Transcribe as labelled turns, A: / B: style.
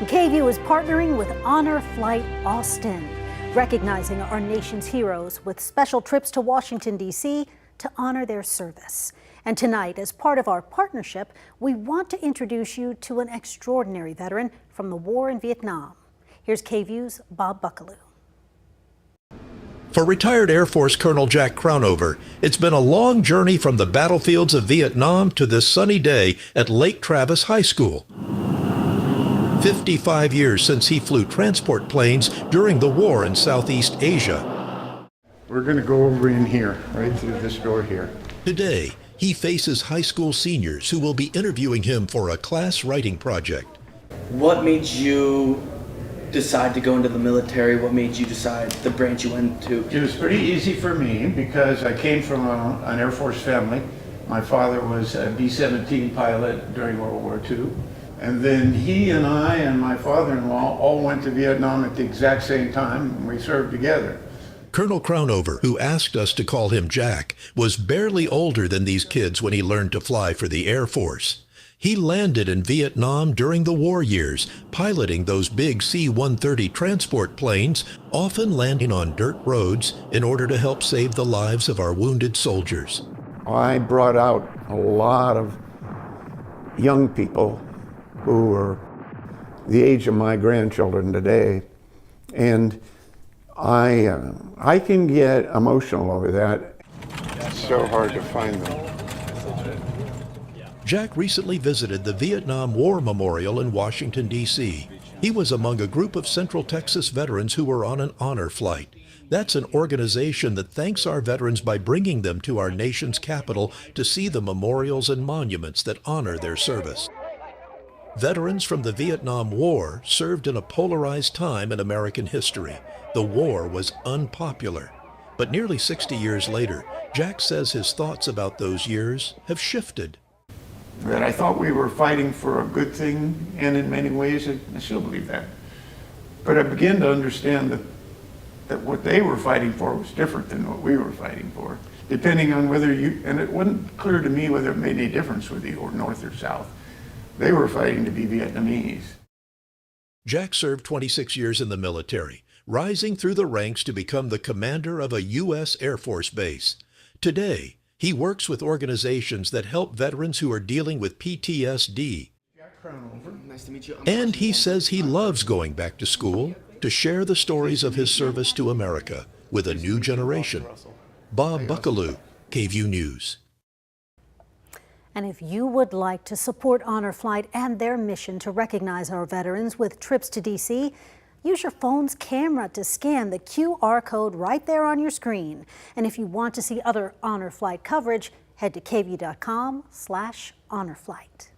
A: KVUE is partnering with Honor Flight Austin, recognizing our nation's heroes with special trips to Washington, D.C. to honor their service. And tonight, as part of our partnership, we want to introduce you to an extraordinary veteran from the war in Vietnam. Here's KVUE's Bob Buckaloo.
B: For retired Air Force Colonel Jack Crownover, it's been a long journey from the battlefields of Vietnam to this sunny day at Lake Travis High School. 55 years since he flew transport planes during the war in Southeast Asia.
C: We're going to go over in here, right through this door here.
B: Today, he faces high school seniors who will be interviewing him for a class writing project.
D: What made you decide to go into the military? What made you decide the branch you went to?
C: It was pretty easy for me because I came from an Air Force family. My father was a B-17 pilot during World War II. And then he and I and my father-in-law all went to Vietnam at the exact same time, and we served together.
B: Colonel Crownover, who asked us to call him Jack, was barely older than these kids when he learned to fly for the Air Force. He landed in Vietnam during the war years, piloting those big C-130 transport planes, often landing on dirt roads in order to help save the lives of our wounded soldiers.
C: I brought out a lot of young people who were the age of my grandchildren today, and I can get emotional over that. It's so hard to find them.
B: Jack recently visited the Vietnam War Memorial in Washington, D.C. He was among a group of Central Texas veterans who were on an honor flight. That's an organization that thanks our veterans by bringing them to our nation's capital to see the memorials and monuments that honor their service. Veterans from the Vietnam War served in a polarized time in American history. The war was unpopular. But nearly 60 years later, Jack says his thoughts about those years have shifted.
C: That I thought we were fighting for a good thing, and in many ways, I still believe that. But I began to understand that what they were fighting for was different than what we were fighting for, depending on whether and it wasn't clear to me whether it made any difference whether you were North or South. They were fighting to be Vietnamese.
B: Jack served 26 years in the military, rising through the ranks to become the commander of a U.S. Air Force base. Today, he works with organizations that help veterans who are dealing with PTSD.
D: Nice to meet you.
B: And he says he loves going back to school to share the stories of his service to America with a new generation. Bob Buckaloo, KVUE News.
A: And if you would like to support Honor Flight and their mission to recognize our veterans with trips to D.C., use your phone's camera to scan the QR code right there on your screen. And if you want to see other Honor Flight coverage, head to KVUE.com/honorflight.